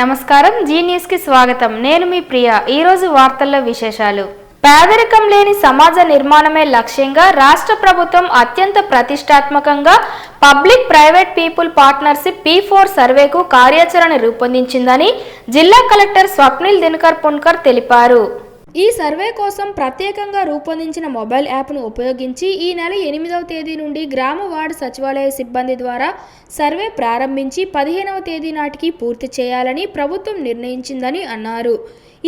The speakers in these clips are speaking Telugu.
నమస్కారం, జీ న్యూస్ కి స్వాగతం. నేను మీ ప్రియ. ఈ రోజు వార్తల్లో విశేషాలు. పేదరికం లేని సమాజ నిర్మాణమే లక్ష్యంగా రాష్ట్ర ప్రభుత్వం అత్యంత ప్రతిష్టాత్మకంగా public private people partnership P4 సర్వేకు కార్యాచరణ రూపొందించిందని జిల్లా కలెక్టర్ స్వప్నిల్ దినకర్ పున్కర్ తెలిపారు. ఈ సర్వే కోసం ప్రత్యేకంగా రూపొందించిన మొబైల్ యాప్ను ఉపయోగించి ఈ నెల 8వ తేదీ నుండి గ్రామ వార్డు సచివాలయ సిబ్బంది ద్వారా సర్వే ప్రారంభించి 15వ తేదీ నాటికి పూర్తి చేయాలని ప్రభుత్వం నిర్ణయించిందని అన్నారు.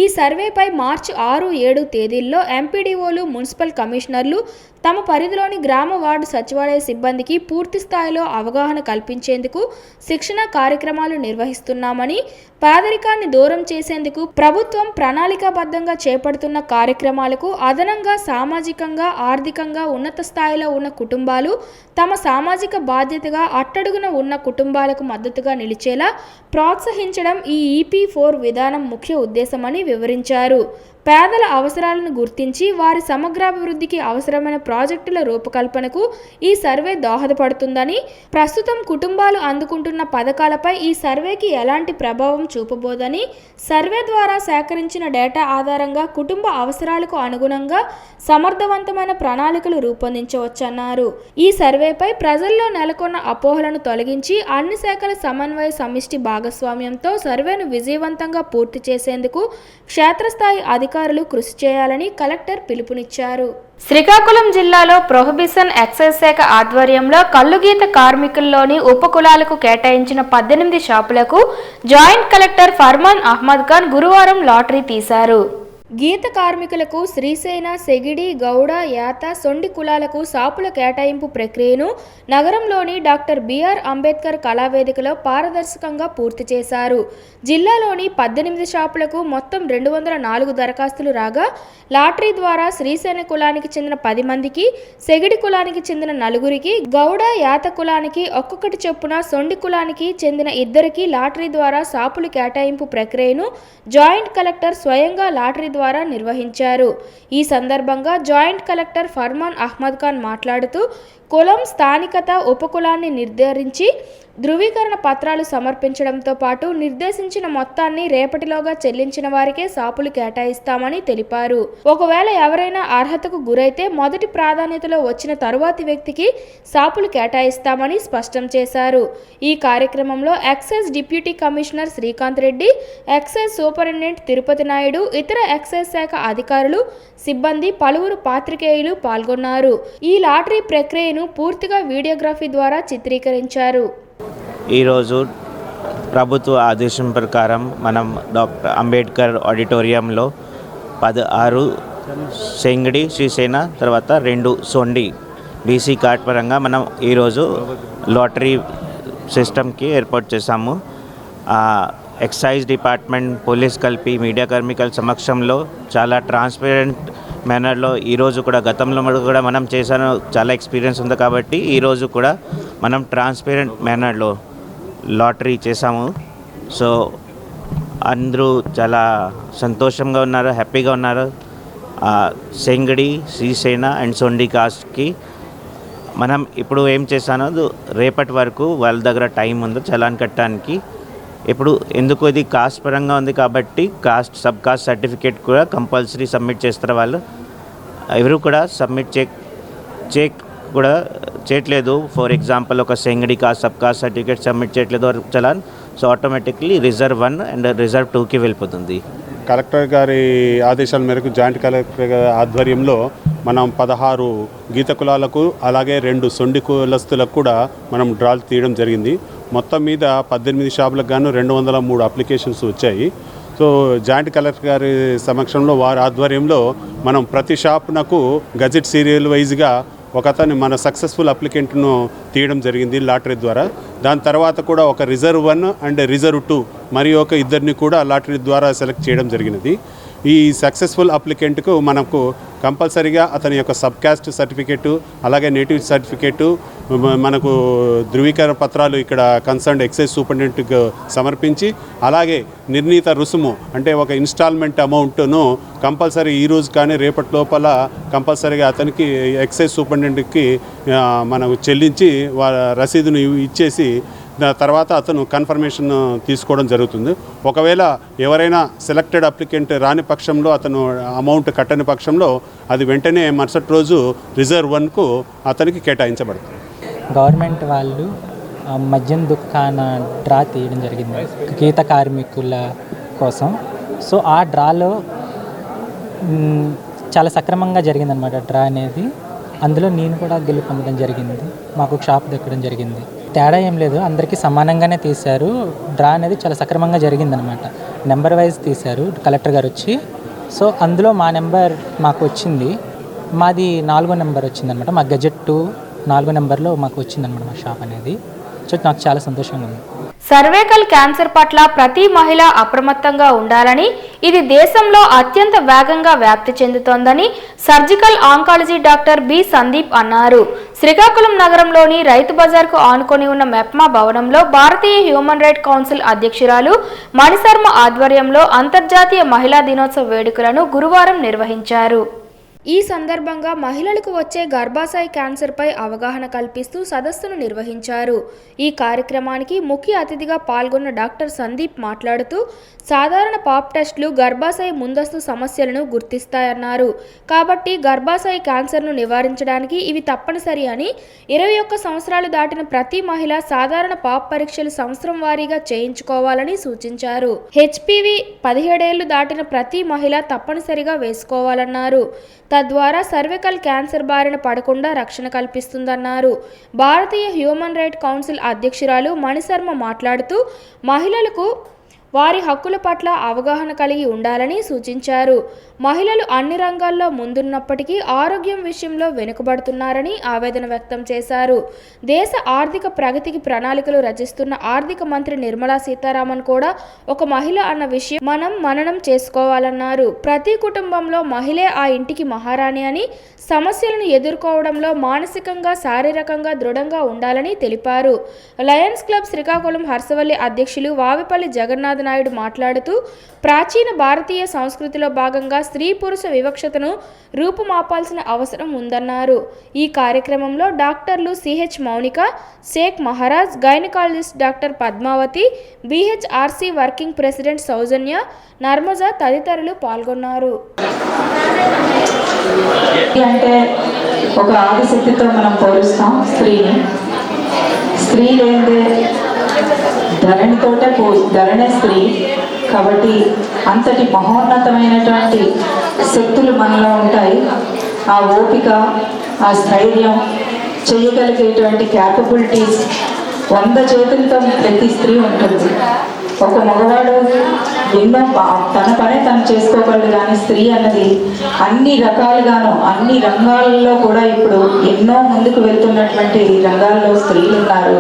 ఈ సర్వేపై మార్చి 6, 7 తేదీల్లో ఎంపీడీఓలు, మున్సిపల్ కమిషనర్లు తమ పరిధిలోని గ్రామ వార్డు సచివాలయ సిబ్బందికి పూర్తి స్థాయిలో అవగాహన కల్పించేందుకు శిక్షణ కార్యక్రమాలు నిర్వహిస్తున్నామని, పేదరికాన్ని దూరం చేసేందుకు ప్రభుత్వం ప్రణాళికాబద్ధంగా చేపడుతున్న కార్యక్రమాలకు అదనంగా సామాజికంగా, ఆర్థికంగా ఉన్నత స్థాయిలో ఉన్న కుటుంబాలు తమ సామాజిక బాధ్యతగా అట్టడుగున ఉన్న కుటుంబాలకు మద్దతుగా నిలిచేలా ప్రోత్సహించడం ఈ EP4 విధానం ముఖ్య ఉద్దేశమని వివరించారు. పేదల అవసరాలను గుర్తించి వారి సమగ్రాభివృద్ధికి అవసరమైన ప్రాజెక్టుల రూపకల్పనకు ఈ సర్వే దోహదపడుతుందని, ప్రస్తుతం కుటుంబాలు అందుకుంటున్న పథకాలపై ఈ సర్వేకి ఎలాంటి ప్రభావం చూపబోదని, సర్వే ద్వారా సేకరించిన డేటా ఆధారంగా కుటుంబ అవసరాలకు అనుగుణంగా సమర్థవంతమైన ప్రణాళికలు రూపొందించవచ్చన్నారు. ఈ సర్వేపై ప్రజల్లో నెలకొన్న అపోహలను తొలగించి అన్ని శాఖల సమన్వయ సమిష్టి భాగస్వామ్యంతో సర్వేను విజయవంతంగా పూర్తి చేసేందుకు క్షేత్రస్థాయి అధికారులు కృషి చేయాలని కలెక్టర్ పిలుపునిచ్చారు. శ్రీకాకుళం జిల్లాలో ప్రొహిబిషన్ ఎక్సైజ్ శాఖ ఆధ్వర్యంలో కల్లుగీత కార్మికుల్లోని ఉపకులాలకు కేటాయించిన 18 షాపులకు జాయింట్ కలెక్టర్ ఫర్మాన్ అహ్మద్ ఖాన్ గురువారం లాటరీ తీశారు. గీత కార్మికులకు శ్రీసేన, సెగిడి, గౌడ, యాత, సొండి కులాలకు షాపుల కేటాయింపు ప్రక్రియను నగరంలోని డాక్టర్ బిఆర్ అంబేద్కర్ కళావేదికలో పారదర్శకంగా పూర్తి చేశారు. జిల్లాలోని 18 షాపులకు మొత్తం 204 దరఖాస్తులు రాగా లాటరీ ద్వారా శ్రీసేన కులానికి చెందిన 10 మందికి, సెగిడి కులానికి చెందిన 4కి, గౌడ, యాత కులానికి ఒక్కొక్కటి చొప్పున, సొండి కులానికి చెందిన 2కి లాటరీ ద్వారా షాపుల కేటాయింపు ప్రక్రియను జాయింట్ కలెక్టర్ స్వయంగా లాటరీ ద్వారా నిర్వహించారు. ఈ సందర్భంగా జాయింట్ కలెక్టర్ ఫర్మాన్ అహ్మద్ ఖాన్ మాట్లాడుతూ కులం, స్థానికత, ఉపకులాన్ని నిర్ధారించి ధృవీకరణ పత్రాలు సమర్పించడంతో పాటు నిర్దేశించిన మొత్తాన్ని రేపటిలోగా చెల్లించిన వారికే షాపులు కేటాయిస్తామని తెలిపారు. ఒకవేళ ఎవరైనా అర్హతకు గురైతే మొదటి ప్రాధాన్యతలో వచ్చిన తరువాతి వ్యక్తికి షాపులు కేటాయిస్తామని స్పష్టం చేశారు. ఈ కార్యక్రమంలో excise deputy commissioner Srikanth Reddy, excise superintendent Tirupati Naidu, ఇతర ఎక్సైజ్ శాఖ అధికారులు, సిబ్బంది, పలువురు పాత్రికేయులు పాల్గొన్నారు. ఈ లాటరీ ప్రక్రియను పూర్తిగా వీడియోగ్రఫీ ద్వారా చిత్రీకరించారు. ఈరోజు ప్రభుత్వ ఆదేశం ప్రకారం మనం డాక్టర్ అంబేద్కర్ ఆడిటోరియంలో 16 సెంగడి, శ్రీసేన, తర్వాత 2 సొండి బీసీ కార్డ్ పరంగా మనం ఈరోజు లాటరీ సిస్టమ్కి ఏర్పాటు చేశాము. ఎక్సైజ్ డిపార్ట్మెంట్, పోలీస్ కలిపి మీడియా కార్మికుల సమక్షంలో చాలా ట్రాన్స్పరెంట్ మేనర్లో ఈరోజు కూడా, గతంలో కూడా మనం చేశాను, చాలా ఎక్స్పీరియన్స్ ఉంది కాబట్టి ఈరోజు కూడా మనం ట్రాన్స్పరెంట్ మేనర్లో లాటరీ చేశాము. సో అందరూ చాలా సంతోషంగా ఉన్నారు, హ్యాపీగా ఉన్నారు. సెంగడి, శ్రీసేన అండ్ సొండి కాస్ట్కి మనం ఇప్పుడు ఏం చేశానో రేపటి వరకు వాళ్ళ దగ్గర టైం ఉంది చలాన్ కట్టడానికి. ఇప్పుడు ఎందుకు ఇది కాస్ట్ పరంగా ఉంది కాబట్టి సబ్ కాస్ట్ సర్టిఫికేట్ కూడా కంపల్సరీ సబ్మిట్ చేస్తారు. వాళ్ళు ఎవరు కూడా సబ్మిట్ కూడా చేయట్లేదు. ఫర్ ఎగ్జాంపుల్ ఒక సెంగడి caste sub caste certificate submit చేయట్లేదు challan, so automatically reserve 1 and reserve 2కి వెళ్ళిపోతుంది. కలెక్టర్ గారి ఆదేశాల మేరకు జాయింట్ కలెక్టర్ గారి ఆధ్వర్యంలో మనం 16 గీత కులాలకు అలాగే 2 సొండి కులస్తులకు కూడా మనం డ్రాలు తీయడం జరిగింది. మొత్తం మీద 18 షాపులకు గాను 203 అప్లికేషన్స్ వచ్చాయి. సో జాయింట్ కలెక్టర్ గారి సమక్షంలో వారి ఆధ్వర్యంలో మనం ప్రతి షాపునకు గజెట్ సీరియల్ వైజ్గా ఒకతను మన సక్సెస్ఫుల్ అప్లికెంట్ను తీయడం జరిగింది లాటరీ ద్వారా. దాని తర్వాత కూడా ఒక రిజర్వ్ 1 అండ్ రిజర్వ్ 2 మరియు ఒక ఇద్దరిని కూడా లాటరీ ద్వారా సెలెక్ట్ చేయడం జరిగినది. ఈ సక్సెస్ఫుల్ అప్లికెంట్కు మనకు కంపల్సరీగా అతని యొక్క సబ్ కాస్ట్ సర్టిఫికేటు, అలాగే నేటివ్ సర్టిఫికేటు, మనకు ధృవీకరణ పత్రాలు ఇక్కడ కన్సర్న్డ్ ఎక్సైజ్ సూపరింటెండెంట్కి సమర్పించి, అలాగే నిర్ణీత రుసుము అంటే ఒక ఇన్స్టాల్మెంట్ అమౌంట్ను కంపల్సరీ ఈరోజు కానీ రేపటి లోపల కంపల్సరీగా అతనికి ఎక్సైజ్ సూపరింటెండెంట్కి మనకు చెల్లించి రసీదును ఇచ్చేసి తర్వాత అతను కన్ఫర్మేషన్ తీసుకోవడం జరుగుతుంది. ఒకవేళ ఎవరైనా సెలెక్టెడ్ అప్లికెంట్ రాని పక్షంలో, అతను అమౌంట్ కట్టని పక్షంలో అది వెంటనే మరుసటి రోజు రిజర్వ్ 1కు అతనికి కేటాయించబడుతుంది. గవర్నమెంట్ వాళ్ళు మద్యం దుకాణ డ్రా తీయడం జరిగింది గీత కార్మికుల కోసం. సో ఆ డ్రాలో చాలా సక్రమంగా జరిగిందనమాట డ్రా అనేది. అందులో నేను కూడా గెలుపొందడం జరిగింది, మాకు షాప్ దక్కడం జరిగింది. తేడా ఏం లేదు, అందరికీ సమానంగానే తీశారు. డ్రా అనేది చాలా సక్రమంగా జరిగిందనమాట. నెంబర్ వైజ్ తీశారు కలెక్టర్ గారు వచ్చి. సో అందులో మా నెంబర్ మాకు వచ్చింది, మాది 4వ నెంబర్ వచ్చిందనమాట. మా గెజెట్ 2 4వ నెంబర్లో మాకు వచ్చిందనమాట మా షాప్ అనేది. సో నాకు చాలా సంతోషంగా ఉంది. సర్వైకల్ క్యాన్సర్ పట్ల ప్రతి మహిళ అప్రమత్తంగా ఉండాలని, ఇది దేశంలో అత్యంత వేగంగా వ్యాప్తి చెందుతోందని surgical oncology doctor B Sandeep అన్నారు. శ్రీకాకుళం నగరంలోని రైతు బజార్కు ఆనుకొని ఉన్న మెప్మా భవనంలో భారతీయ హ్యూమన్ రైట్ కౌన్సిల్ అధ్యక్షురాలు మణిశర్మ ఆధ్వర్యంలో అంతర్జాతీయ మహిళా దినోత్సవ వేడుకలను గురువారం నిర్వహించారు. ఈ సందర్భంగా మహిళలకు వచ్చే గర్భాశయ క్యాన్సర్పై అవగాహన కల్పిస్తూ సదస్సును నిర్వహించారు. ఈ కార్యక్రమానికి ముఖ్య అతిథిగా పాల్గొన్న డాక్టర్ సందీప్ మాట్లాడుతూ, సాధారణ పాప్ టెస్టులు గర్భాశయ ముందస్తు సమస్యలను గుర్తిస్తాయన్నారు. కాబట్టి గర్భాశయ క్యాన్సర్ను నివారించడానికి ఇవి తప్పనిసరి అని, 21 సంవత్సరాలు దాటిన ప్రతి మహిళ సాధారణ పాప్ పరీక్షలు సంవత్సరం వారీగా చేయించుకోవాలని సూచించారు. హెచ్పివి 17 ఏళ్లు దాటిన ప్రతి మహిళ తప్పనిసరిగా వేసుకోవాలన్నారు. తద్వారా సర్వికల్ క్యాన్సర్ బారిన పడకుండా రక్షణ కల్పిస్తుందన్నారు. భారతీయ హ్యూమన్ రైట్ కౌన్సిల్ అధ్యక్షురాలు మణిశర్మ మాట్లాడుతూ, మహిళలకు వారి హక్కుల పట్ల అవగాహన కలిగి ఉండాలని సూచించారు. మహిళలు అన్ని రంగాల్లో ముందున్నప్పటికీ ఆరోగ్యం విషయంలో వెనుకబడుతున్నారని ఆవేదన వ్యక్తం చేశారు. దేశ ఆర్థిక ప్రగతికి ప్రణాళికలు రచిస్తున్న ఆర్థిక మంత్రి నిర్మలా సీతారామన్ కూడా ఒక మహిళ అన్న విషయం మనం మననం చేసుకోవాలన్నారు. ప్రతి కుటుంబంలో మహిళే ఆ ఇంటికి మహారాణి అని, సమస్యలను ఎదుర్కోవడంలో మానసికంగా శారీరకంగా దృఢంగా ఉండాలని తెలిపారు. లయన్స్ క్లబ్ శ్రీకాకుళం హర్సవల్లి అధ్యక్షులు వావిపల్లి జగన్నాథ్ నాయుడు మాట్లాడుతూ, ప్రాచీన భారతీయ సంస్కృతిలో భాగంగా స్త్రీ పురుష వివక్షతను రూపుమాపాల్సిన అవసరం ఉందన్నారు. ఈ కార్యక్రమంలో డాక్టర్లు CH Mounika, Shaik Maharaj, gynaecologist doctor Padmavathi, BHRC working president Soujanya, Narmaja తదితరులు పాల్గొన్నారు. అంటే ఒక ఆదిశక్తితో మనం పోలుస్తాం స్త్రీని. స్త్రీ లేదే ధరణితోటే ధరణే స్త్రీ. కాబట్టి అంతటి మహోన్నతమైనటువంటి శక్తులు మనలో ఉంటాయి. ఆ ఓపిక, ఆ స్థైర్యం, చేయగలిగేటువంటి క్యాపబిలిటీస్ 100 చేతులతో ప్రతి స్త్రీ ఉంటుంది. ఒక మగవాడు ఎన్నో తన పనే తను చేసుకోగలడు, కానీ స్త్రీ అన్నది అన్ని రకాలుగాను అన్ని రంగాల్లో కూడా ఇప్పుడు ఎన్నో ముందుకు వెళ్తున్నటువంటి రంగాల్లో స్త్రీలు ఉన్నారు.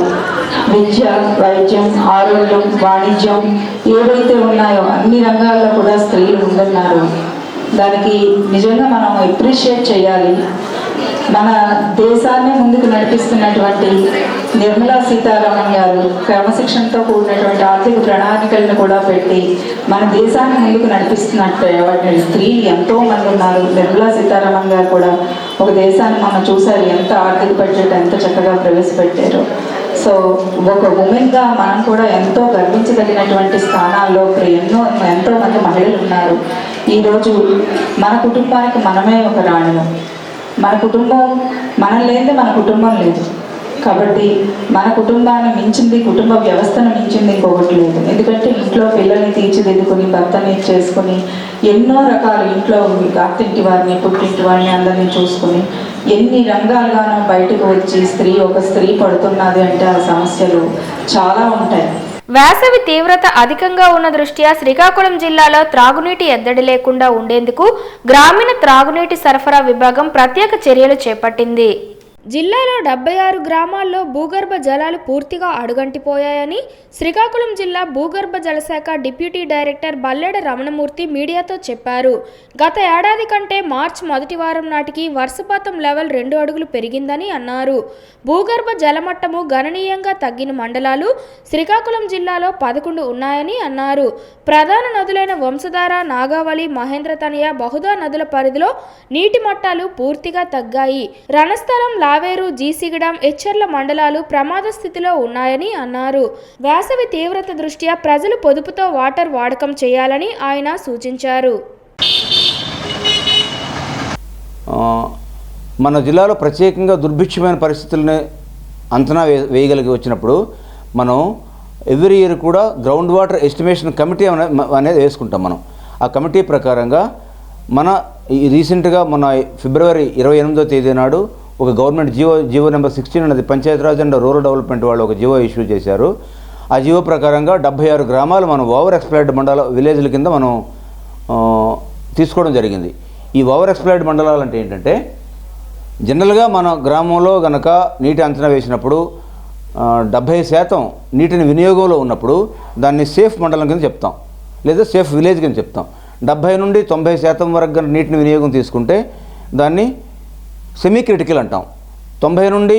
విద్య, వైద్యం, ఆరోగ్యం, వాణిజ్యం ఏవైతే ఉన్నాయో అన్ని రంగాల్లో కూడా స్త్రీలు ఉంటున్నారు. దానికి నిజంగా మనం అప్రిషియేట్ చేయాలి. మన దేశాన్ని ముందుకు నడిపిస్తున్నటువంటి నిర్మలా సీతారామన్ గారు క్రమశిక్షణతో కూడినటువంటి ఆర్థిక ప్రణాళికలను కూడా పెట్టి మన దేశాన్ని ముందుకు నడిపిస్తున్నట్టు స్త్రీలు ఎంతో మంది ఉన్నారు. నిర్మలా సీతారామన్ గారు కూడా ఒక దేశాన్ని మనం చూసారు, ఎంత ఆర్థిక బడ్జెట్ ఎంత చక్కగా ప్రవేశపెట్టారు. సో ఒక ఉమెన్గా మనం కూడా ఎంతో గర్వించదగినటువంటి స్థానాల్లో ఎంతో మంది మహిళలు ఉన్నారు. ఈరోజు మన కుటుంబానికి మనమే ఒక రాణి. మన కుటుంబం మనం లేదే మన కుటుంబం లేదు. కాబట్టి మన కుటుంబాన్ని మించింది, కుటుంబ వ్యవస్థను మించింది ఇంకొకటి లేదు. ఎందుకంటే ఇంట్లో పిల్లల్ని తీర్చిదిద్దుకుని, భర్తని చేసుకుని, ఎన్నో రకాలు ఇంట్లో అత్తింటి వారిని, పుట్టింటి వారిని అందరినీ చూసుకుని ఎన్ని రంగాలుగానో బయటకు వచ్చి ఒక స్త్రీ పడుతున్నది అంటే ఆ సమస్యలు చాలా ఉంటాయి. వేసవి తీవ్రత అధికంగా ఉన్న దృష్ట్యా శ్రీకాకుళం జిల్లాలో త్రాగునీటి ఎద్దడి లేకుండా ఉండేందుకు గ్రామీణ త్రాగునీటి సరఫరా విభాగం ప్రత్యేక చర్యలు చేపట్టింది. జిల్లాలో 76 గ్రామాల్లో భూగర్భ జలాలు పూర్తిగా అడుగంటిపోయాయని శ్రీకాకుళం జిల్లా భూగర్భ జలశాఖ డిప్యూటీ డైరెక్టర్ బల్లెడ రమణమూర్తి మీడియాతో చెప్పారు. గత ఏడాది కంటే మార్చి మొదటి వారం నాటికి వర్షపాతం లెవెల్ 2 అడుగులు పెరిగిందని అన్నారు. భూగర్భ జలమట్టము గణనీయంగా తగ్గిన మండలాలు శ్రీకాకుళం జిల్లాలో 11 ఉన్నాయని అన్నారు. ప్రధాన నదులైన వంశధార, నాగావళి, మహేంద్రతనయ, బహుదా నదుల పరిధిలో నీటి మట్టాలు పూర్తిగా తగ్గాయి. రణస్థలం, పావేరు, జీసిగడాం, ఎచ్చర్ల మండలాలు ప్రమాద స్థితిలో ఉన్నాయని అన్నారు. వేసవి తీవ్రత దృష్ట్యా ప్రజలు పొదుపుతో వాటర్ వాడకం చేయాలని ఆయన సూచించారు. మన జిల్లాలో ప్రత్యేకంగా దుర్భిక్షమైన పరిస్థితులని అంచనా వేయగలిగి వచ్చినప్పుడు మనం ఎవ్రీ ఇయర్ కూడా గ్రౌండ్ వాటర్ ఎస్టిమేషన్ కమిటీ అనేది వేసుకుంటాం. మనం ఆ కమిటీ ప్రకారంగా మన రీసెంట్గా మన ఫిబ్రవరి 28వ తేదీ నాడు ఒక గవర్నమెంట్ జీవో నెంబర్ 16 అనేది పంచాయతీరాజ్ అండ్ రూరల్ డెవలప్మెంట్ వాళ్ళు ఒక జీవో ఇష్యూ చేశారు. ఆ జీవో ప్రకారంగా 76 గ్రామాలు మనం ఓవర్ ఎక్స్ప్లాయిడ్ విలేజ్ల కింద మనం తీసుకోవడం జరిగింది. ఈ ఓవర్ ఎక్స్ప్లాయిడ్ మండలాలు అంటే ఏంటంటే, జనరల్గా మన గ్రామంలో గనక నీటి అంచనా వేసినప్పుడు 70% నీటిని వినియోగంలో ఉన్నప్పుడు దాన్ని సేఫ్ మండలం కింద చెప్తాం, లేదా సేఫ్ విలేజ్ కింద చెప్తాం. 70 నుండి 90% వరకు కనుక నీటిని వినియోగం తీసుకుంటే దాన్ని సెమీ క్రిటికల్ అంటాం. 90 నుండి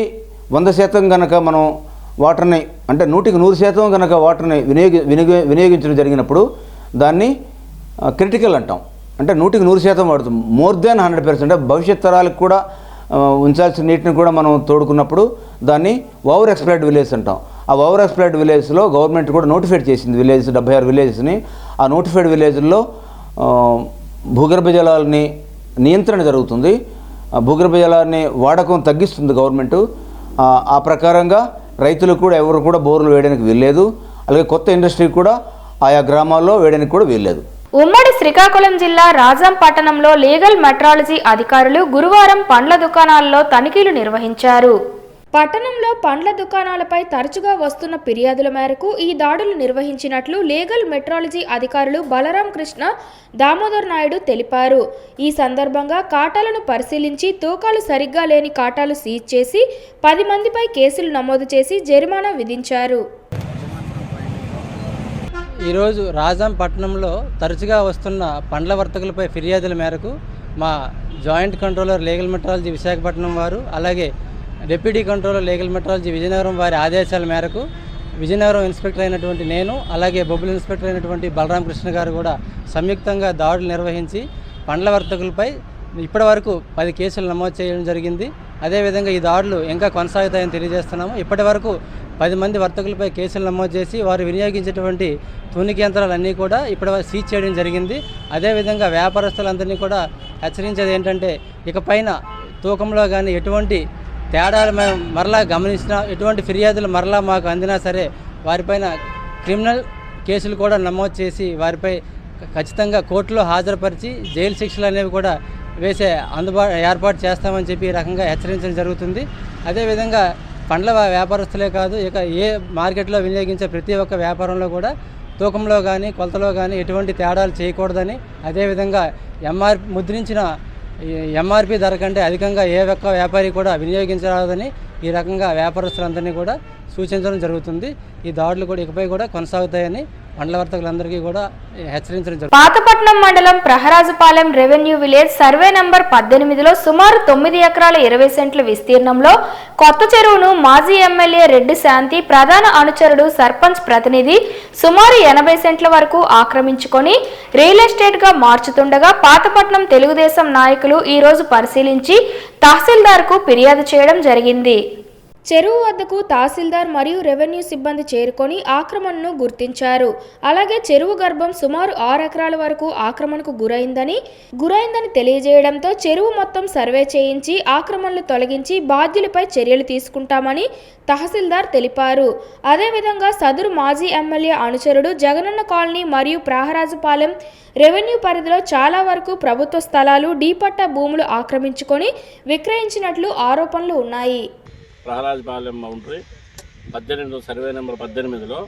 100% కనుక మనం వాటర్ని, అంటే 100% కనుక వాటర్ని వినియోగించడం జరిగినప్పుడు దాన్ని క్రిటికల్ అంటాం. అంటే 100% వాడుతాం. మోర్ దాన్ 100%, అంటే భవిష్యత్ తరాలకు కూడా ఉంచాల్సిన నీటిని కూడా మనం తోడుకున్నప్పుడు దాన్ని ఓవర్ ఎక్స్ప్లాయిడ్ విలేజ్ అంటాం. ఆ ఓవర్ ఎక్స్ప్లాయిడ్ విలేజ్లో గవర్నమెంట్ కూడా నోటిఫైడ్ చేసింది 76 విలేజెస్ని. ఆ నోటిఫైడ్ విలేజ్లో భూగర్భ జలాలని నియంత్రణ జరుగుతుంది. భూగర్భ జలాన్ని వాడకం తగ్గిస్తుంది గవర్నమెంటు. ఆ ప్రకారంగా రైతులకు కూడా ఎవరు కూడా బోర్లు వేయడానికి వీల్లేదు. అలాగే కొత్త ఇండస్ట్రీ కూడా ఆయా గ్రామాల్లో వేయడానికి కూడా వీల్లేదు. ఉమ్మడి శ్రీకాకుళం జిల్లా రాజాం పట్టణంలో లీగల్ మెట్రాలజీ అధికారులు గురువారం పండ్ల దుకాణాల్లో తనిఖీలు నిర్వహించారు. పట్టణంలో పండ్ల దుకాణాలపై తరచుగా వస్తున్న ఫిర్యాదుల మేరకు ఈ దాడులు నిర్వహించినట్లు లీగల్ మెట్రాలజీ అధికారులు బలరాం కృష్ణ, దామోదర్ నాయుడు తెలిపారు. ఈ సందర్భంగా కాటాలను పరిశీలించి తూకాలు సరిగ్గా లేని కాటాలు సీజ్ చేసి 10 మందిపై కేసులు నమోదు చేసి జరిమానా విధించారు. ఈరోజు రాజాం పట్టణంలో తరచుగా వస్తున్న పండ్ల వర్తకులపై ఫిర్యాదుల మేరకు మా joint controller legal metrology Visakhapatnam వారు, అలాగే deputy controller legal metrology Vizianagaram వారి ఆదేశాల మేరకు విజయనగరం ఇన్స్పెక్టర్ అయినటువంటి నేను, అలాగే బొబ్బుల ఇన్స్పెక్టర్ అయినటువంటి బలరాం కృష్ణ గారు కూడా సంయుక్తంగా దాడులు నిర్వహించి పండ్ల వర్తకులపై ఇప్పటి వరకు 10 కేసులు నమోదు చేయడం జరిగింది. అదేవిధంగా ఈ దాడులు ఇంకా కొనసాగుతాయని తెలియజేస్తున్నాము. ఇప్పటి వరకు 10 మంది వర్తకులపై కేసులు నమోదు చేసి వారు వినియోగించేటువంటి తూనిక యంత్రాలన్నీ కూడా ఇప్పటివరకు సీజ్ చేయడం జరిగింది. అదేవిధంగా వ్యాపారస్తులందరినీ కూడా హెచ్చరించేది ఏంటంటే, ఇకపైన తూకంలో కానీ ఎటువంటి తేడాలు మేము మరలా గమనించినా, ఎటువంటి ఫిర్యాదులు మరలా మాకు అందినా సరే వారిపైన క్రిమినల్ కేసులు కూడా నమోదు చేసి వారిపై ఖచ్చితంగా కోర్టులో హాజరుపరిచి జైలు శిక్షలు అనేవి కూడా వేసే ఏర్పాటు చేస్తామని చెప్పి ఈ రకంగా హెచ్చరించడం జరుగుతుంది. అదేవిధంగా పండ్ల వ్యాపారస్తులే కాదు, ఇక ఏ మార్కెట్లో వినియోగించే ప్రతి ఒక్క వ్యాపారంలో కూడా తూకంలో కానీ కొలతలో కానీ ఎటువంటి తేడాలు చేయకూడదని, అదేవిధంగా ముద్రించిన ఎంఆర్పి ధర కంటే అధికంగా ఏ ఒక్క వ్యాపారి కూడా వినియోగించరాదని ఈ రకంగా వ్యాపారస్తులందరినీ కూడా సూచించడం జరుగుతుంది. ఈ దాడులు కూడా ఇకపై కూడా కొనసాగుతాయని పండ్ల వర్తకులందరికీ కూడా హెచ్చరించడం జరుగుతుంది. పాతపట్నం మండలం ప్రహరాజుపాలెం రెవెన్యూ విలేజ్ సర్వే నంబర్ 18లో సుమారు 9 ఎకరాల 20 సెంట్ల విస్తీర్ణంలో కొత్త చెరువును మాజీ ఎమ్మెల్యే రెడ్డి శాంతి ప్రధాన అనుచరుడు సర్పంచ్ ప్రతినిధి సుమారు 80 సెంట్ల వరకు ఆక్రమించుకొని రియల్ ఎస్టేట్ గా మార్చుతుండగా పాతపట్నం తెలుగుదేశం నాయకులు ఈ రోజు పరిశీలించి తహసీల్దార్కు ఫిర్యాదు చేయడం జరిగింది. చెరువు వద్దకు తహసీల్దార్ మరియు రెవెన్యూ సిబ్బంది చేరుకొని ఆక్రమణను గుర్తించారు. అలాగే చెరువు గర్భం సుమారు 6 ఎకరాల వరకు ఆక్రమణకు గురైందని తెలియజేయడంతో చెరువు మొత్తం సర్వే చేయించి ఆక్రమణలు తొలగించి బాధ్యులపై చర్యలు తీసుకుంటామని తహసీల్దార్ తెలిపారు. అదేవిధంగా సదరు మాజీ ఎమ్మెల్యే అనుచరుడు జగనన్న కాలనీ మరియు ప్రహరాజుపాలెం రెవెన్యూ పరిధిలో చాలా వరకు ప్రభుత్వ స్థలాలు డీపట్టా భూములు ఆక్రమించుకొని విక్రయించినట్లు ఆరోపణలు ఉన్నాయి. ప్రహరాజుపాలెం బౌండరీ 18 సర్వే నెంబర్ 18లో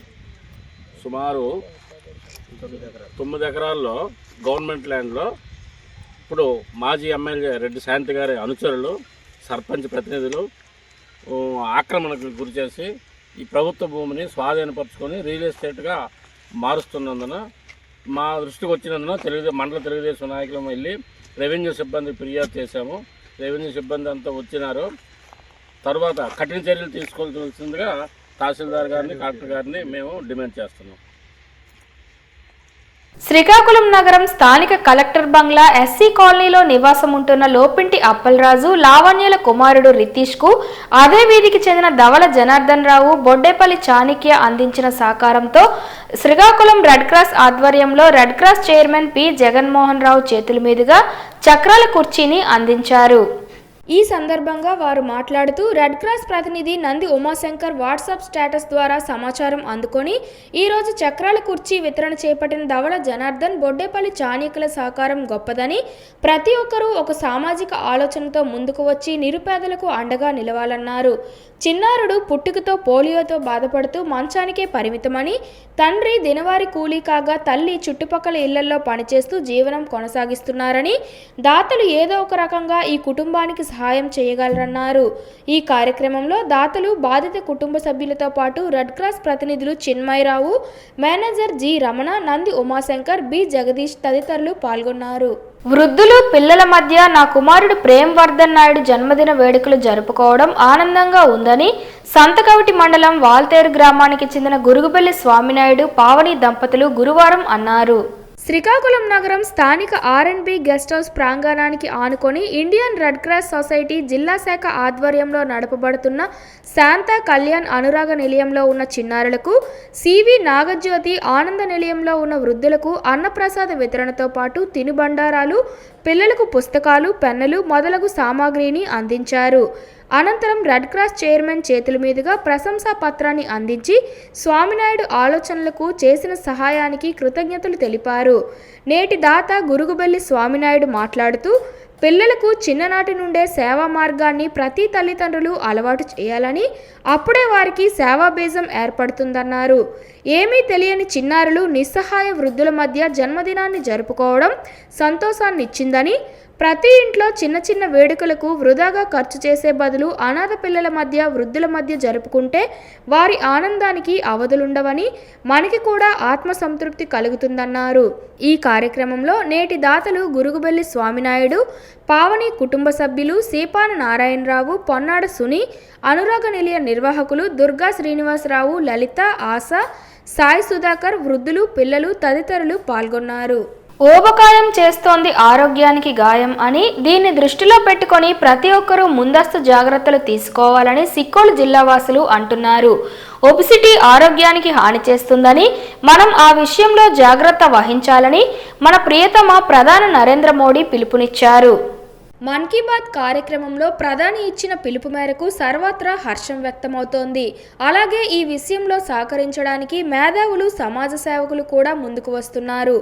సుమారు 9 ఎకరాల్లో గవర్నమెంట్ ల్యాండ్లో ఇప్పుడు మాజీ ఎమ్మెల్యే రెడ్డి శాంతి గారి అనుచరులు సర్పంచ్ ప్రతినిధులు ఆక్రమణకు గురిచేసి ఈ ప్రభుత్వ భూమిని స్వాధీనపరుచుకొని రియల్ ఎస్టేట్గా మారుస్తున్నందున మా దృష్టికి వచ్చినందున మండల తెలుగుదేశం నాయకులు వెళ్ళి రెవెన్యూ సిబ్బంది ఫిర్యాదు చేశాము. రెవెన్యూ సిబ్బంది అంతా వచ్చినారు. తర్వాత కఠిన చర్యలు తీసుకోవాల్సిందిగా తహసీల్దార్ గారిని, కలెక్టర్ గారిని మేము డిమాండ్ చేస్తున్నాం. శ్రీకాకుళం నగరం స్థానిక కలెక్టర్ బంగ్లా ఎస్సీ కాలనీలో నివాసం ఉంటున్న లోపింటి అప్పలరాజు, లావణ్యల కుమారుడు రితీష్ కు అదే వీధికి చెందిన ధవల జనార్దన్ రావు, బొడ్డేపల్లి చాణిక్య అందించిన సహకారంతో శ్రీకాకుళం రెడ్ క్రాస్ ఆధ్వర్యంలో red cross chairman P Jaganmohan Rao చేతుల మీదుగా చక్రాల కుర్చీని అందించారు. ఈ సందర్భంగా వారు మాట్లాడుతూ రెడ్ క్రాస్ ప్రతినిధి నంది ఉమాశంకర్ వాట్సాప్ స్టేటస్ ద్వారా సమాచారం అందుకొని ఈరోజు చక్రాల కుర్చీ వితరణ చేపట్టిన ధవళ జనార్దన్, బొడ్డేపల్లి చాణిక్యుల సహకారం గొప్పదని, ప్రతి ఒక్కరూ ఒక సామాజిక ఆలోచనతో ముందుకు వచ్చి నిరుపేదలకు అండగా నిలవాలన్నారు. చిన్నారుడు పుట్టుకతో పోలియోతో బాధపడుతూ మంచానికే పరిమితమని, తండ్రి దినవారీ కూలీ కాగా తల్లి చుట్టుపక్కల ఇళ్లలో పనిచేస్తూ జీవనం కొనసాగిస్తున్నారని, దాతలు ఏదో ఒక రకంగా ఈ కుటుంబానికి సహాయం చేయగలరన్నారు. ఈ కార్యక్రమంలో దాతలు, బాధిత కుటుంబ సభ్యులతో పాటు రెడ్ క్రాస్ ప్రతినిధులు Chinmayarao, manager G Ramana, Nandi Umashankar, B Jagadeesh తదితరులు పాల్గొన్నారు. వృద్ధులు, పిల్లల మధ్య నా కుమారుడు ప్రేమ్ వర్ధన్ నాయుడు జన్మదిన వేడుకలు జరుపుకోవడం ఆనందంగా ఉందని సంతకవిటి మండలం వాల్తేరు గ్రామానికి చెందిన గురుగుబెల్లి స్వామినాయుడు, పావని దంపతులు గురువారం అన్నారు. శ్రీకాకుళం నగరం స్థానిక R&B గెస్ట్ హౌస్ ప్రాంగణానికి ఆనుకొని ఇండియన్ రెడ్ క్రాస్ సొసైటీ జిల్లా శాఖ ఆధ్వర్యంలో నడపబడుతున్న శాంత కళ్యాణ్ అనురాగ నిలయంలో ఉన్న చిన్నారులకు, సివి నాగజ్యోతి ఆనంద నిలయంలో ఉన్న వృద్ధులకు అన్నప్రసాద వితరణతో పాటు తినుబండారాలు, పిల్లలకు పుస్తకాలు, పెన్నులు మొదలగు సామాగ్రిని అందించారు. అనంతరం రెడ్ క్రాస్ చైర్మన్ చేతుల మీదుగా ప్రశంసా పత్రాన్ని అందించి స్వామినాయుడు ఆలోచనలకు చేసిన సహాయానికి కృతజ్ఞతలు తెలిపారు. నేటి దాత గురుగుబెల్లి స్వామినాయుడు మాట్లాడుతూ, పిల్లలకు చిన్ననాటి నుండే సేవా మార్గాన్ని ప్రతి తల్లిదండ్రులు అలవాటు చేయాలని, అప్పుడే వారికి సేవా బీజం ఏర్పడుతుందన్నారు. ఏమీ తెలియని చిన్నారులు, నిస్సహాయ వృద్ధుల మధ్య జన్మదినాన్ని జరుపుకోవడం సంతోషాన్నిచ్చిందని, ప్రతి ఇంట్లో చిన్న చిన్న వేడుకలకు వృధాగా ఖర్చు చేసే బదులు అనాథ పిల్లల మధ్య, వృద్ధుల మధ్య జరుపుకుంటే వారి ఆనందానికి అవధులుండవని, మనకి కూడా ఆత్మ సంతృప్తి కలుగుతుందన్నారు. ఈ కార్యక్రమంలో నేటి దాతలు గురుగుబెల్లి స్వామినాయుడు, పావని కుటుంబ సభ్యులు సీపాన నారాయణరావు, పొన్నాడ సుని, అనురాగ నిలయ నిర్వాహకులు దుర్గా శ్రీనివాసరావు, లలిత, ఆశ, సాయి సుధాకర్, వృద్ధులు, పిల్లలు తదితరులు పాల్గొన్నారు. ఊబకాయం చేస్తోంది ఆరోగ్యానికి గాయం అని, దీన్ని దృష్టిలో పెట్టుకొని ప్రతి ఒక్కరూ ముందస్తు జాగ్రత్తలు తీసుకోవాలని సిక్కోలు జిల్లా వాసులు అంటున్నారు. ఒబిసిటీ ఆరోగ్యానికి హాని చేస్తుందని, మనం ఆ విషయంలో జాగ్రత్త వహించాలని మన ప్రియతమ ప్రధాని నరేంద్ర మోడీ పిలుపునిచ్చారు. మన్ కీ బాత్ కార్యక్రమంలో ప్రధాని ఇచ్చిన పిలుపు మేరకు సర్వత్రా హర్షం వ్యక్తమవుతోంది. అలాగే ఈ విషయంలో సహకరించడానికి మేధావులు, సమాజ సేవకులు కూడా ముందుకు వస్తున్నారు.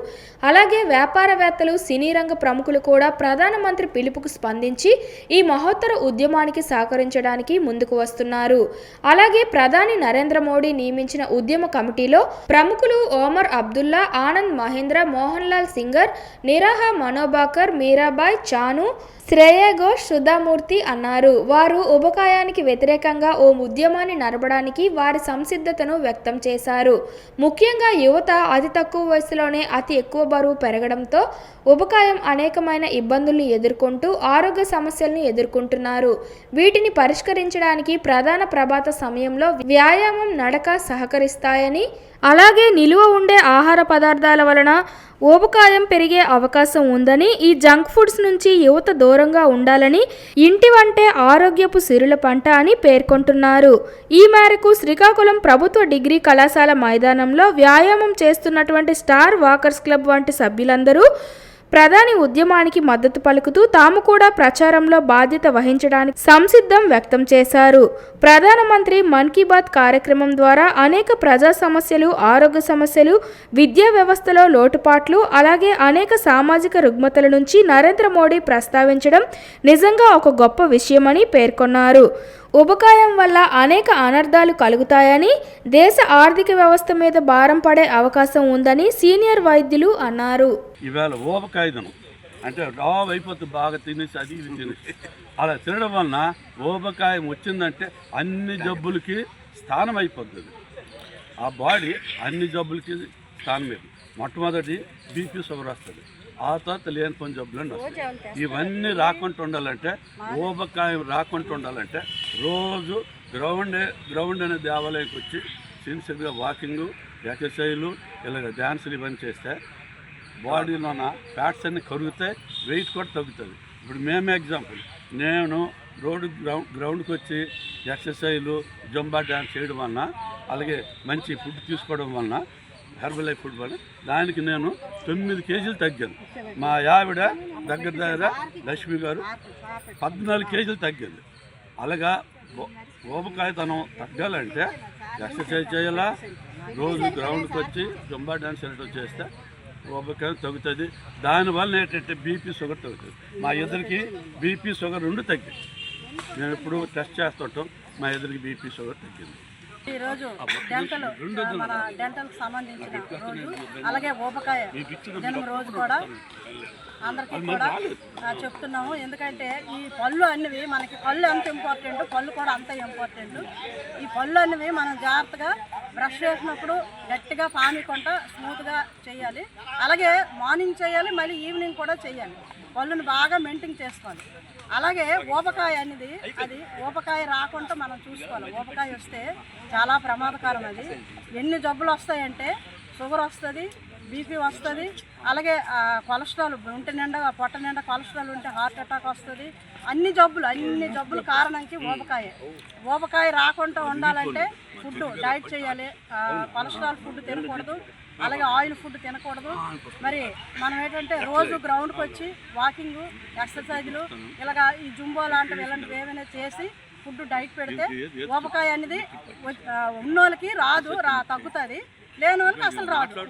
అలాగే వ్యాపారవేత్తలు, సినీ రంగ ప్రముఖులు కూడా ప్రధానమంత్రి పిలుపుకు స్పందించి ఈ మహోత్తర ఉద్యమానికి సహకరించడానికి ముందుకు వస్తున్నారు. అలాగే ప్రధాని నరేంద్ర మోడీ నియమించిన ఉద్యమ కమిటీలో ప్రముఖులు ఓమర్ అబ్దుల్లా, ఆనంద్ మహేంద్ర, మోహన్ లాల్ సింగర్, నిరాహా మనోబాకర్, మీరాబాయ్ చాను, శ్రేయ ఘోష్, సుధామూర్తి అన్నారు. వారు ఉబకాయానికి వ్యతిరేకంగా ఓ ఉద్యమాన్ని నడపడానికి వారి సంసిద్ధతను వ్యక్తం చేశారు. ముఖ్యంగా యువత అతి తక్కువ వయసులోనే అతి ఎక్కువ బరువు పెరగడంతో ఉబకాయం అనేకమైన ఇబ్బందుల్ని ఎదుర్కొంటూ ఆరోగ్య సమస్యలను ఎదుర్కొంటున్నారు. వీటిని పరిష్కరించడానికి ప్రధాన ప్రభాత సమయంలో వ్యాయామం, నడక సహకరిస్తాయని, అలాగే నిలువ ఉండే ఆహార పదార్థాల వలన ఊబకాయం పెరిగే అవకాశం ఉందని, ఈ జంక్ ఫుడ్స్ నుంచి యువత దూరంగా ఉండాలని, ఇంటి వంటే ఆరోగ్యపు సిరుల పంట అని పేర్కొంటున్నారు. ఈ మేరకు శ్రీకాకుళం ప్రభుత్వ డిగ్రీ కళాశాల మైదానంలో వ్యాయామం చేస్తున్నటువంటి స్టార్ వాకర్స్ క్లబ్ వంటి సభ్యులందరూ ప్రధాని ఉద్యమానికి మద్దతు పలుకుతూ తాము కూడా ప్రచారంలో బాధ్యత వహించడానికి సంసిద్ధం వ్యక్తం చేశారు. ప్రధానమంత్రి మన్ కీ బాత్ కార్యక్రమం ద్వారా అనేక ప్రజా సమస్యలు, ఆరోగ్య సమస్యలు, విద్యా వ్యవస్థలో లోటుపాట్లు, అలాగే అనేక సామాజిక రుగ్మతల నుంచి నరేంద్ర మోడీ ప్రస్తావించడం నిజంగా ఒక గొప్ప విషయమని పేర్కొన్నారు. ఉబకాయం వల్ల అనేక అనర్థాలు కలుగుతాయని, దేశ ఆర్థిక వ్యవస్థ మీద భారం పడే అవకాశం ఉందని సీనియర్ వైద్యులు అన్నారు. ఇవాళ ఊబకాయం అంటే రావు అయిపోతుంది, బాగా తినేసి అది ఇది తినేసి అలా తినడం వలన ఊబకాయం వచ్చిందంటే అన్ని జబ్బులకి స్థానం అయిపోతుంది. ఆ బాడీ అన్ని జబ్బులకి స్థానం అయిపోతుంది. మొట్టమొదటి బీపీ, షుగర్ వస్తుంది. ఆ తర్వాత లేని పని జబ్బులు వస్తాయి. ఇవన్నీ రాకుండా ఉండాలంటే, ఊబకాయం రాకుండా ఉండాలంటే రోజు గ్రౌండ్ అనే దేవాలయంకి వచ్చి సిన్సియర్గా వాకింగ్, ఎక్సర్సైజులు, ఇలాగ డ్యాన్సులు ఇవన్నీ చేస్తే బాడీలోన ఫ్యాట్స్ అన్ని కరుగుతాయి, వెయిట్ కూడా తగ్గుతుంది. ఇప్పుడు మేము ఎగ్జాంపుల్, నేను గ్రౌండ్కి వచ్చి ఎక్సర్సైజులు జంబా డ్యాన్స్ చేయడం వలన, అలాగే మంచి ఫుడ్ తీసుకోవడం వలన, హెర్బల్ లైఫ్ ఫుడ్ వల్ల దానికి నేను 9 కేజీలు తగ్గాను. మా ఆవిడ దగ్గర లక్ష్మి గారు 14 కేజీలు తగ్గింది. అలాగా ఊబకాయతనం తగ్గాలంటే ఎక్సర్సైజ్ చేయాలా, రోజు గ్రౌండ్కి వచ్చి జంబా డ్యాన్స్ చేయడం చేస్తే ఊబకాయం తగ్గుతుంది. దానివల్ల ఏంటంటే బీపీ షుగర్ తగ్గుతుంది. మా ఇద్దరికి బీపీ షుగర్ 2 తగ్గింది. మేము ఇప్పుడు టెస్ట్ చేస్తుంటాం, మా ఇద్దరికి బీపీ షుగర్ తగ్గింది. ఈరోజు మన డెంటల్కి సంబంధించిన రోజు, అలాగే ఊబకాయ జన్మ రోజు కూడా అందరికీ కూడా చెప్తున్నాము. ఎందుకంటే ఈ పళ్ళు అనేవి మనకి, పళ్ళు ఎంత ఇంపార్టెంట్, పళ్ళు కూడా అంత ఇంపార్టెంట్. ఈ పళ్ళు అనేవి మనం జాగ్రత్తగా బ్రష్ చేసినప్పుడు గట్టిగా పామికొంట స్మూత్గా చేయాలి. అలాగే మార్నింగ్ చేయాలి, మళ్ళీ ఈవినింగ్ కూడా చేయాలి. పళ్ళుని బాగా మెయింటైన్ చేసుకోవాలి. అలాగే ఊబకాయ అనేది, అది ఊబకాయ రాకుండా మనం చూసుకోవాలి. ఊబకాయ వస్తే చాలా ప్రమాదకరం. అది ఎన్ని జబ్బులు వస్తాయంటే షుగర్ వస్తుంది, బీపీ వస్తుంది, అలాగే కొలెస్ట్రాల్ ఒంటి నిండా, పొట్ట నిండా కొలెస్ట్రాల్ ఉంటే హార్ట్ అటాక్ వస్తుంది. అన్ని జబ్బులు కారణంకి ఊబకాయ రాకుండా ఉండాలంటే ఫుడ్ డైట్ చేయాలి. కొలెస్ట్రాల్ ఫుడ్ తినకూడదు, అలాగే ఆయిల్ ఫుడ్ తినకూడదు. మరి మనం ఏంటంటే రోజు గ్రౌండ్కి వచ్చి వాకింగ్, ఎక్సర్సైజులు, ఇలాగా ఈ జుంబో లాంటివి ఇలాంటివి ఏమైనా చేసి ఫుడ్ డైట్ పెడితే ఊబకాయ అనేది ఉన్నోళ్ళకి తగ్గుతుంది, లేని వాళ్ళకి అసలు రాదు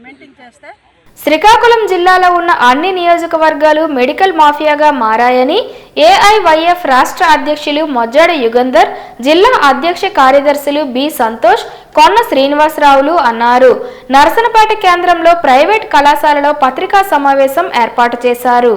మెయింటైన్ చేస్తే. శ్రీకాకుళం జిల్లాలో ఉన్న అన్ని నియోజకవర్గాలు మెడికల్ మాఫియాగా మారాయని ఏఐవైఎఫ్ రాష్ట్ర అధ్యక్షులు మొజ్జాడ యుగంధర్, జిల్లా అధ్యక్ష కార్యదర్శులు బి సంతోష్, కొన్న శ్రీనివాసరావులు అన్నారు. నరసనపేట కేంద్రంలో ప్రైవేట్ కళాశాలలో పత్రికా సమావేశం ఏర్పాటు చేశారు.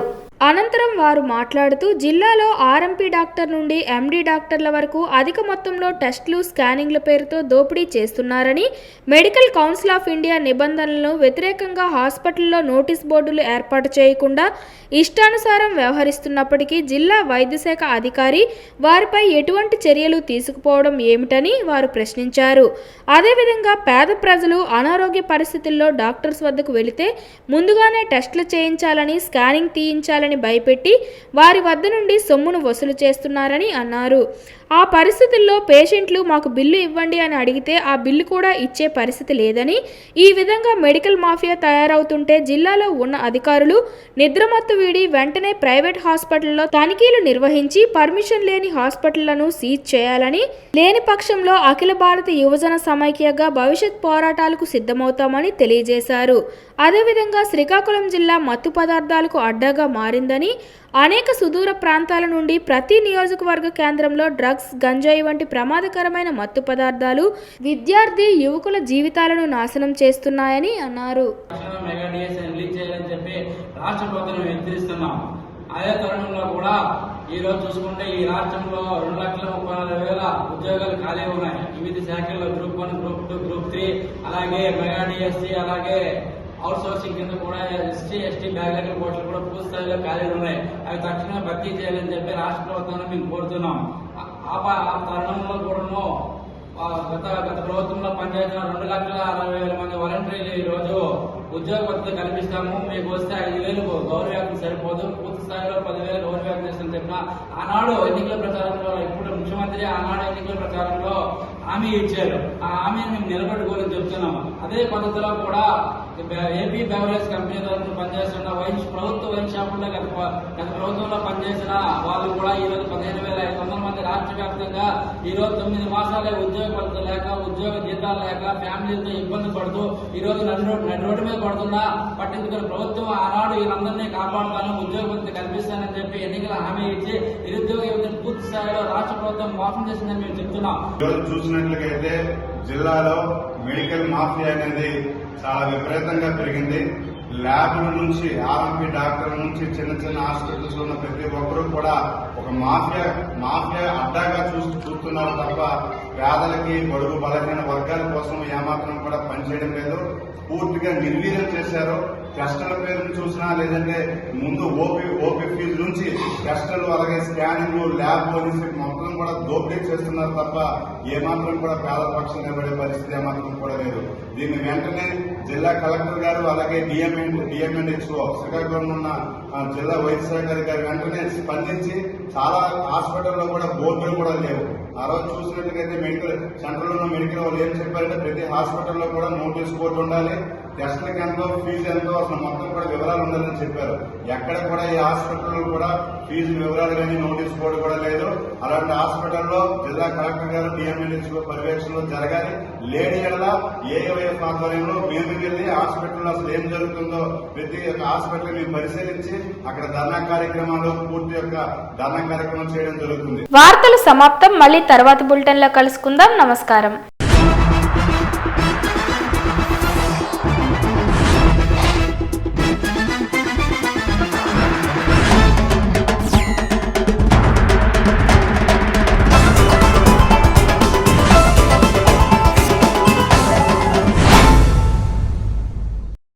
అనంతరం వారు మాట్లాడుతూ జిల్లాలో ఆర్ఎంపీ డాక్టర్ నుండి ఎండీ డాక్టర్ల వరకు అధిక మొత్తంలో టెస్టులు, స్కానింగ్ల పేరుతో దోపిడీ చేస్తున్నారని, మెడికల్ కౌన్సిల్ ఆఫ్ ఇండియా నిబంధనలను వ్యతిరేకంగా హాస్పిటల్లో నోటీస్ బోర్డులు ఏర్పాటు చేయకుండా ఇష్టానుసారం వ్యవహరిస్తున్నప్పటికీ జిల్లా వైద్య శాఖ అధికారి వారిపై ఎటువంటి చర్యలు తీసుకుపోవడం ఏమిటని వారు ప్రశ్నించారు. అదేవిధంగా పేద ప్రజలు అనారోగ్య పరిస్థితుల్లో డాక్టర్స్ వద్దకు వెళితే ముందుగానే టెస్టులు చేయించాలని, స్కానింగ్ తీయించాలని భయపెట్టి వారి వద్ద నుండి సొమ్మును వసూలు చేస్తున్నారని అన్నారు. ఆ పరిస్థితుల్లో పేషెంట్లు మాకు బిల్లు ఇవ్వండి అని అడిగితే ఆ బిల్లు కూడా ఇచ్చే పరిస్థితి లేదని, ఈ విధంగా మెడికల్ మాఫియా తయారవుతుంటే జిల్లాలో ఉన్న అధికారులు నిద్రమత్తు వీడి వెంటనే ప్రైవేట్ హాస్పిటల్లో తనిఖీలు నిర్వహించి పర్మిషన్ లేని హాస్పిటళ్లను సీజ్ చేయాలని, లేని పక్షంలో అఖిల భారత యువజన సమైక్యగా భవిష్యత్ పోరాటాలకు సిద్ధమవుతామని తెలియజేశారు. అదేవిధంగా శ్రీకాకుళం జిల్లా మత్తు పదార్థాలకు అడ్డాగా మారిందని, అనేక సుదూర ప్రాంతాల నుండి ప్రతి నియోజకవర్గ కేంద్రంలో డ్రగ్స్, గంజాయి వంటి ప్రమాదకరమైన మత్తు పదార్థాలు విద్యార్థి యువకుల జీవితాలను నాశనం చేస్తున్నాయని అన్నారు. అదే తరుణంలో కూడా ఈ రోజు చూసుకుంటే ఈ రాష్ట్రంలో 2,34,000 ఉద్యోగాలు ఖాళీ ఉన్నాయి. వివిధ శాఖల్లో గ్రూప్ 1, గ్రూప్ 2, గ్రూప్ 3, అలాగే మెగా డిఎస్సీ, అలాగే అవుట్ సోర్సింగ్ కింద కూడా ఎస్టీ, బ్యాక్లాగ్ పోస్టులు కూడా పూర్తి స్థాయిలో ఖాళీలు ఉన్నాయి. అవి తక్షణమే భర్తీ చేయాలని చెప్పి రాష్ట్ర ప్రభుత్వాన్ని మేము కోరుతున్నాం. ఆ తరుణంలో కూడా గత ప్రభుత్వంలో పనిచేసిన 2,60,000 మంది వాలంటీర్లు ఈ రోజు ఉద్యోగ భద్రత కల్పిస్తాము, మీకు వస్తే 5,000 గౌరవవేతనం సరిపోదు, పూర్తి స్థాయిలో 10,000 గౌరవవేతనం ఇస్తామని చెప్పిన ఆనాడు ఎన్నికల ప్రచారంలో, ఇప్పుడు ముఖ్యమంత్రి ఆనాడు ఎన్నికల ప్రచారంలో హామీ ఇచ్చారు. ఆ హామీని మేము నిలబెట్టుకోవాలని చెప్తున్నాము. అదే పద్ధతిలో కూడా ఏపీ బెవరేజ్ కంపెనీ తరఫున పనిచేస్తున్న ప్రభుత్వ వైన్ షాపుల్లో గత ప్రభుత్వంలో పనిచేసిన వాళ్ళు కూడా ఈ రోజు 15,500 మంది రాష్ట్ర వ్యాప్తంగా ఈ రోజు 9 మాసాలే ఉద్యోగ భద్రత లేక, ఉద్యోగ జీతాలు లేక, ఫ్యామిలీతో ఇబ్బంది పడుతూ ఈ రోజు నడి రోడ్డు మీద పడుతున్నా పట్టించుకున్న ప్రభుత్వం ఆనాడు వీళ్ళందరినీ కాపాడుతాను, ఉద్యోగ భద్రత కల్పిస్తానని చెప్పి ఎన్నికల హామీ ఇచ్చి నిరుద్యోగ యువతను పూర్తి స్థాయిలో రాష్ట్ర ప్రభుత్వం మోసం చేసిందని మేము చెప్తున్నాం. చూసినట్లయితే జిల్లాలో మెడికల్ మాఫియా అనేది చాలా విపరీతంగా పెరిగింది. ల్యాబ్ల నుంచి, ఆర్ఎంపీ డాక్టర్ల నుంచి, చిన్న హాస్పిటల్స్ ఉన్న ప్రతి ఒక్కరూ కూడా ఒక మాఫియా అడ్డాగా చూస్తున్నారు తప్ప పేదలకి, బడుగు బలహీన వర్గాల కోసం ఏమాత్రం కూడా పనిచేయడం లేదు. పూర్తిగా నిర్వీర్యం చేశారు. టెస్టుల పేరును చూసినా, లేదంటే ముందు ఓపీ ఫీజు నుంచి టెస్టులు, అలాగే స్కానింగ్లు, ల్యాబ్ నుంచి మొత్తం కూడా దోపిడీ చేస్తున్నారు తప్ప ఏమాత్రం కూడా పేద పక్షం నిలబడే పరిస్థితి ఏమాత్రం కూడా లేదు. దీన్ని వెంటనే జిల్లా కలెక్టర్ గారు అలాగే డిఎంఎన్హెచ్ఓ శ్రీకాకుళం ఉన్న జిల్లా వైద్య శాఖ అధికారి వెంటనే స్పందించి చాలా హాస్పిటల్లో కూడా బోర్డులు కూడా లేవు. ఆ రోజు చూసినట్టుగైతే మెడికల్ సెంటర్లో ఉన్న మెడికల్ వాళ్ళు ఏం చెప్పారంటే ప్రతి హాస్పిటల్లో కూడా నోటీస్ బోర్డు ఉండాలి, టెస్ట్లకు ఎంతో ఫీజు ఎంతో అసలు మొత్తం కూడా వివరాలు ఉండాలని చెప్పారు. ఎక్కడ కూడా ఈ హాస్పిటల్లో కూడా ఫీజు వివరాలు కానీ నోటీస్ బోర్డు కూడా లేదు. అలాంటి హాస్పిటల్లో జిల్లా కలెక్టర్ గారు డిఎంఎన్హెచ్ఓ పర్యవేక్షణలో జరగాలి. లేని ఎడల ఏఐఎఫ్ ఆధ్వర్యంలో మేము వెళ్లి హాస్పిటల్లో అసలు ఏం జరుగుతుందో ప్రతి ఒక్క హాస్పిటల్ మేము పరిశీలించి అక్కడ ధర్నా కార్యక్రమాలు పూర్తి యొక్క ధర్నా కార్యక్రమం చేయడం జరుగుతుంది. వార్తలు సమాప్తం. మళ్ళీ తర్వాత బులెటిన్లో కలుసుకుందాం. నమస్కారం.